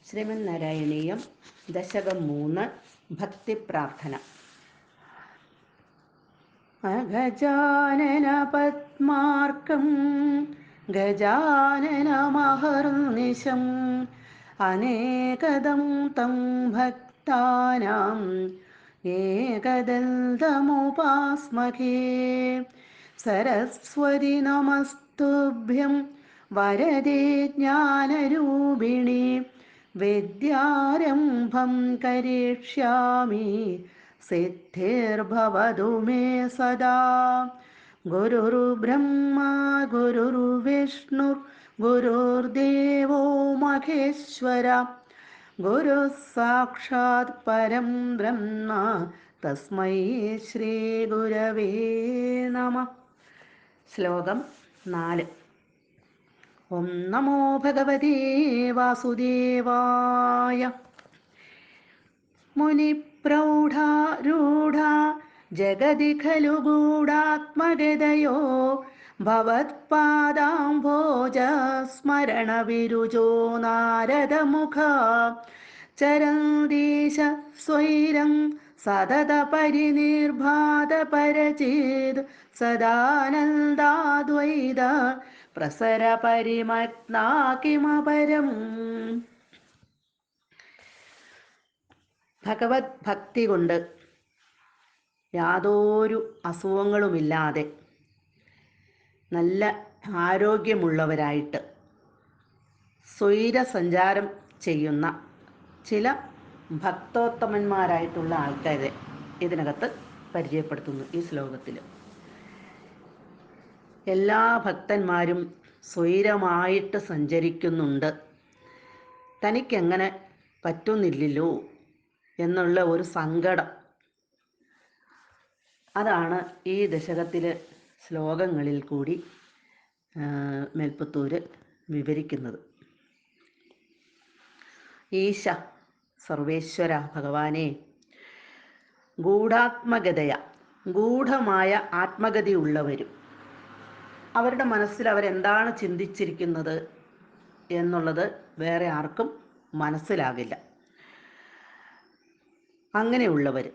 ശ്രീമന്നാരായണീയം ദശകം 3 ഭക്തിപ്രാർത്ഥന. അഗജാനന പദ്മാർക്കം ഗജാനനമഹർനിശം അനേകദം തം ഭക്താനാം ഏകദന്തമുപാസ്മഹേ. സരസ്വതി നമസ്തുഭ്യം വരദേ ജ്ഞാനരൂപിണി വിദ്യാരംഭം കരിഷ്യാമി സിദ്ധിർഭവതു മേ സദാ. ഗുരുർബ്രഹ്മ ഗുരുർവിഷ്ണുർ ഗുരുർദേവോ മഹേശ്വര ഗുരുഃ സാക്ഷാത് പരം ബ്രഹ്മ തസ്മൈ ശ്രീ ഗുരവേ നമഃ. ശ്ലോകം 4. ഓം നമോ ഭഗവതേ വാസുദേവായ. മുനിപ്രൗഢാരൂഢ ജഗതി ഖലു ഗൂഢാത്മഗതയോ ഭവത്പാദാംഭോജ സ്മരണ വിരുജോ നാരദമുഖ ചരന്തീശ സ്വൈരം സതത പരിനിർഭാത പരചേത് സദാനന്ദാദ്വൈത പ്രസര പരിമഗ്നാ കിമപരം. ഭഗവത് ഭക്തി കൊണ്ട് യാതൊരു അസുഖങ്ങളുമില്ലാതെ നല്ല ആരോഗ്യമുള്ളവരായിട്ട് സ്വൈരസഞ്ചാരം ചെയ്യുന്ന ചില ഭക്തോത്തമന്മാരായിട്ടുള്ള ആൾക്കാരെ ഇതിനകത്ത് പരിചയപ്പെടുത്തുന്നു ഈ ശ്ലോകത്തിൽ. എല്ലാ ഭക്തന്മാരും സ്വൈരമായിട്ട് സഞ്ചരിക്കുന്നുണ്ട്, തനിക്കെങ്ങനെ പറ്റുന്നില്ലല്ലോ എന്നുള്ള ഒരു സങ്കടം, അതാണ് ഈ ദശകത്തിലെ ശ്ലോകങ്ങളിൽ കൂടി മേൽപ്പത്തൂര് വിവരിക്കുന്നത്. ഈശ സർവേശ്വര ഭഗവാനെ, ഗൂഢാത്മഗതയ ഗൂഢമായ ആത്മഗതിയുള്ളവരും അവരുടെ മനസ്സിൽ അവരെന്താണ് ചിന്തിച്ചിരിക്കുന്നത് എന്നുള്ളത് വേറെ ആർക്കും മനസ്സിലാകില്ല. അങ്ങനെയുള്ളവർ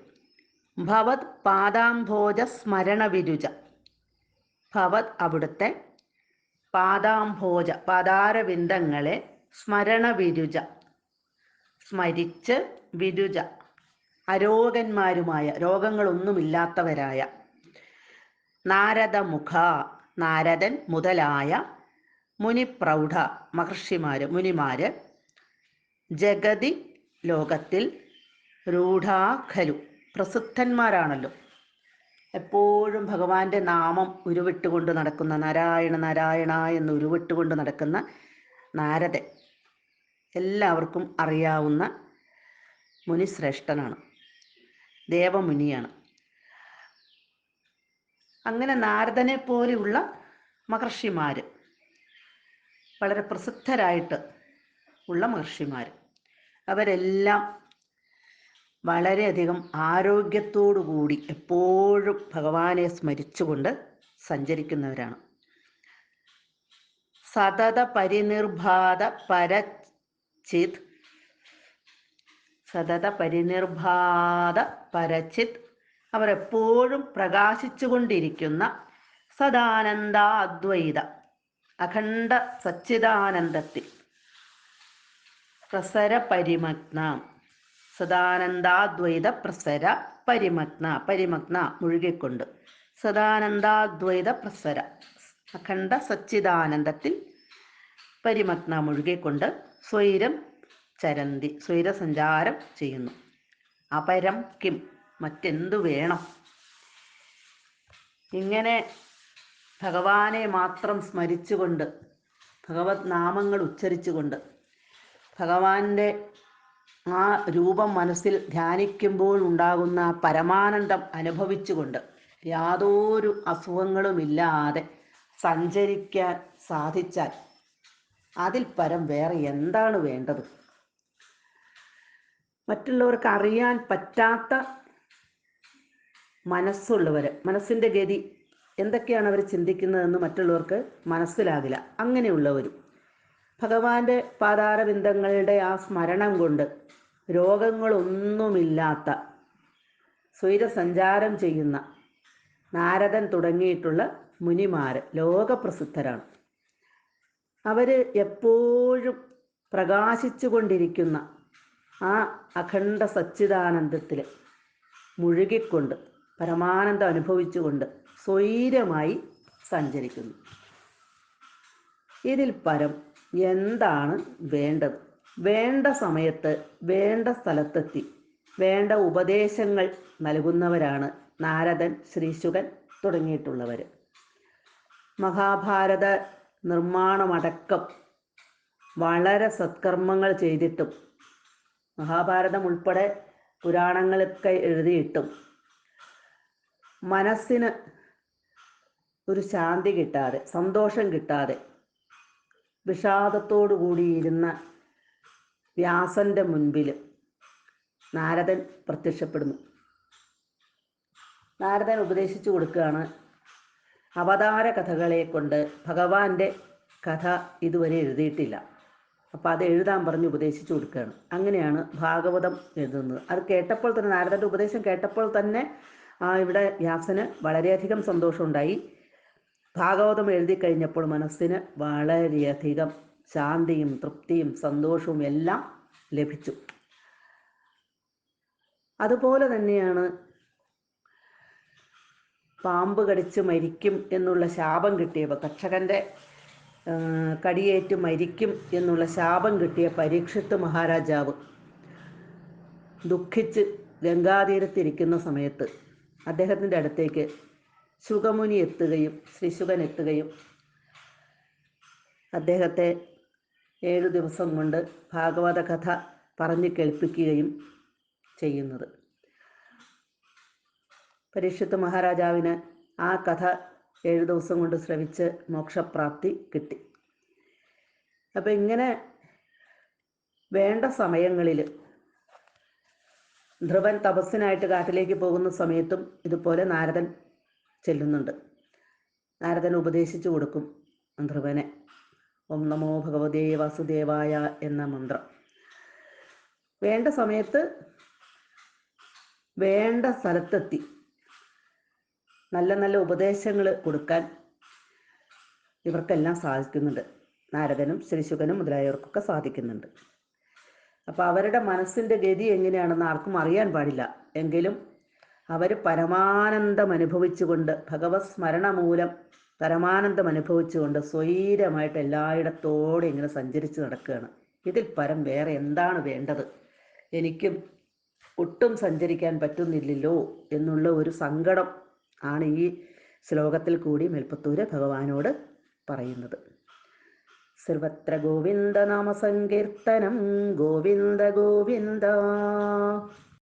ഭവത് പാദാംഭോജ സ്മരണ വിരുജ, ഭവത് അവിടുത്തെ പാദാംഭോജ പാദാരവിന്ദങ്ങളെ സ്മരണ വിരുജ സ്മരിച്ച് വിരുജ അരോഗന്മാരുമായ രോഗങ്ങളൊന്നുമില്ലാത്തവരായ നാരദമുഖ നാരദൻ മുതലായ മുനിപ്രൗഢ മഹർഷിമാര് മുനിമാര് ജഗതി ലോകത്തിൽ രൂഢാഖലു പ്രസിദ്ധന്മാരാണല്ലോ, എപ്പോഴും ഭഗവാന്റെ നാമം ഉരുവിട്ടുകൊണ്ട് നടക്കുന്ന നാരായണ നാരായണ എന്ന് ഉരുവിട്ടുകൊണ്ട് നടക്കുന്ന നാരദൻ എല്ലാവർക്കും അറിയാവുന്ന മുനിശ്രേഷ്ഠനാണ്, ദേവമുനിയാണ്. അങ്ങനെ നാരദനെ പോലെയുള്ള മഹർഷിമാർ, വളരെ പ്രസിദ്ധരായിട്ട് ഉള്ള മഹർഷിമാർ, അവരെല്ലാം വളരെയധികം ആരോഗ്യത്തോടുകൂടി എപ്പോഴും ഭഗവാനെ സ്മരിച്ചുകൊണ്ട് സഞ്ചരിക്കുന്നവരാണ്. സതത പരിനിർഭാത പരചിത് സതത പരിനിർഭാത പരചിത് അവരെപ്പോഴും പ്രകാശിച്ചുകൊണ്ടിരിക്കുന്ന സദാനന്ദ അദ്വൈത അഖണ്ഡ സച്ചിദാനന്ദത്തിൽ പ്രസര പരിമഗ്ന, സദാനന്ദാദ്വൈത പ്രസര പരിമഗ്ന, പരിമഗ്ന മുഴുകിക്കൊണ്ട്, സദാനന്ദാദ്വൈത പ്രസര അഖണ്ഡ സച്ചിദാനന്ദത്തിൽ പരിമഗ്ന മുഴുകിക്കൊണ്ട് സ്വൈരം ചരന്തി സ്വൈരസഞ്ചാരം ചെയ്യുന്നു. അപരം കിം മറ്റെന്തു വേണം? ഇങ്ങനെ ഭഗവാനെ മാത്രം സ്മരിച്ചുകൊണ്ട് ഭഗവത് നാമങ്ങൾ ഉച്ചരിച്ചുകൊണ്ട് ഭഗവാന്റെ ആ രൂപം മനസ്സിൽ ധ്യാനിക്കുമ്പോൾ ഉണ്ടാകുന്ന പരമാനന്ദം അനുഭവിച്ചുകൊണ്ട് യാതൊരു അസുഖങ്ങളുമില്ലാതെ സഞ്ചരിക്കാൻ സാധിച്ചാൽ അതിൽ പരം വേറെ എന്താണ് വേണ്ടത്? മറ്റുള്ളവർക്ക് അറിയാൻ പറ്റാത്ത മനസ്സുള്ളവർ, മനസ്സിൻ്റെ ഗതി എന്തൊക്കെയാണ് അവർ ചിന്തിക്കുന്നതെന്ന് മറ്റുള്ളവർക്ക് മനസ്സിലാകില്ല. അങ്ങനെയുള്ളവരും ഭഗവാന്റെ പാതാരബിന്ദങ്ങളുടെ ആ സ്മരണം കൊണ്ട് രോഗങ്ങളൊന്നുമില്ലാത്ത സ്വൈരസഞ്ചാരം ചെയ്യുന്ന നാരദൻ തുടങ്ങിയിട്ടുള്ള മുനിമാർ ലോകപ്രസിദ്ധരാണ്. അവർ എപ്പോഴും പ്രകാശിച്ചു കൊണ്ടിരിക്കുന്ന ആ അഖണ്ഡ സച്ചിദാനന്ദത്തിൽ മുഴുകിക്കൊണ്ട് പരമാനന്ദം അനുഭവിച്ചുകൊണ്ട് സ്വൈരമായി സഞ്ചരിക്കുന്നു. ഇതിൽ പരം എന്താണ് വേണ്ടത്? വേണ്ട സമയത്ത് വേണ്ട സ്ഥലത്തെത്തി വേണ്ട ഉപദേശങ്ങൾ നൽകുന്നവരാണ് നാരദൻ, ശ്രീശുകൻ തുടങ്ങിയിട്ടുള്ളവർ. മഹാഭാരത നിർമ്മാണമടക്കം വളരെ സത്കർമ്മങ്ങൾ ചെയ്തിട്ടും മഹാഭാരതം ഉൾപ്പെടെ പുരാണങ്ങളൊക്കെ എഴുതിയിട്ടും മനസ്സിന് ഒരു ശാന്തി കിട്ടാതെ, സന്തോഷം കിട്ടാതെ വിഷാദത്തോടു കൂടിയിരുന്ന വ്യാസന്റെ മുൻപിൽ നാരദൻ പ്രത്യക്ഷപ്പെടുന്നു. നാരദൻ ഉപദേശിച്ചു കൊടുക്കുകയാണ്, അവതാര കഥകളെ കൊണ്ട് ഭഗവാന്റെ കഥ ഇതുവരെ എഴുതിയിട്ടില്ല, അപ്പോൾ അത് എഴുതാൻ പറഞ്ഞ് ഉപദേശിച്ചു കൊടുക്കുകയാണ്. അങ്ങനെയാണ് ഭാഗവതം എഴുതുന്നത്. അത് കേട്ടപ്പോൾ തന്നെ, നാരദൻ്റെ ഉപദേശം കേട്ടപ്പോൾ തന്നെ ഇവിടെ വ്യാസന് വളരെയധികം സന്തോഷമുണ്ടായി. ഭാഗവതം എഴുതി കഴിഞ്ഞപ്പോൾ മനസ്സിന് വളരെയധികം ശാന്തിയും തൃപ്തിയും സന്തോഷവും എല്ലാം ലഭിച്ചു. അതുപോലെ തന്നെയാണ് പാമ്പ് കടിച്ച് മരിക്കും എന്നുള്ള ശാപം കിട്ടിയപ്പോൾ, തക്ഷകൻ്റെ കടിയേറ്റ് മരിക്കും എന്നുള്ള ശാപം കിട്ടിയ പരീക്ഷിത്ത് മഹാരാജാവ് ദുഃഖിച്ച് ഗംഗാതീരത്തിരിക്കുന്ന സമയത്ത് അദ്ദേഹത്തിൻ്റെ അടുത്തേക്ക് ശുകമുനി എത്തുകയും ശ്രീശുകൻ എത്തുകയും അദ്ദേഹത്തെ 7 ദിവസം കൊണ്ട് ഭാഗവത കഥ പറഞ്ഞു കേൾപ്പിക്കുകയും ചെയ്യുന്നത്. പരീക്ഷിത്ത് മഹാരാജാവിന് ആ കഥ 7 ദിവസം കൊണ്ട് ശ്രവിച്ച് മോക്ഷപ്രാപ്തി കിട്ടി. അപ്പം ഇങ്ങനെ വേണ്ട സമയങ്ങളിൽ ധ്രുവൻ തപസ്സിനായിട്ട് കാട്ടിലേക്ക് പോകുന്ന സമയത്തും ഇതുപോലെ നാരദൻ ചെല്ലുന്നുണ്ട്. നാരദൻ ഉപദേശിച്ചു കൊടുക്കും ധ്രുവനെ ഓം നമോ ഭഗവതേ വാസുദേവായ എന്ന മന്ത്രം. വേണ്ട സമയത്ത് വേണ്ട സ്ഥലത്തെത്തി നല്ല നല്ല ഉപദേശങ്ങൾ കൊടുക്കാൻ ഇവർക്കെല്ലാം സാധിക്കുന്നുണ്ട്. നാരദനും ശ്രീശുകനും മുതലായവർക്കൊക്കെ സാധിക്കുന്നുണ്ട്. അപ്പോൾ അവരുടെ മനസ്സിൻ്റെ ഗതി എങ്ങനെയാണെന്ന് ആർക്കും അറിയാൻ പാടില്ല. എങ്കിലും അവർ പരമാനന്ദം അനുഭവിച്ചുകൊണ്ട്, ഭഗവത് സ്മരണ മൂലം പരമാനന്ദം അനുഭവിച്ചുകൊണ്ട് സ്വൈരമായിട്ട് എല്ലായിടത്തോടെ ഇങ്ങനെ സഞ്ചരിച്ച് നടക്കുകയാണ്. ഇതിൽ പരം വേറെ എന്താണ് വേണ്ടത്? എനിക്കും ഒട്ടും സഞ്ചരിക്കാൻ പറ്റുന്നില്ലല്ലോ എന്നുള്ള ഒരു സങ്കടം ആണ് ഈ ശ്ലോകത്തിൽ കൂടി മേൽപ്പത്തൂര് ഭഗവാനോട് പറയുന്നത്. സർവത്ര ഗോവിന്ദ നാമ സങ്കീർത്തനം ഗോവിന്ദ ഗോവിന്ദ.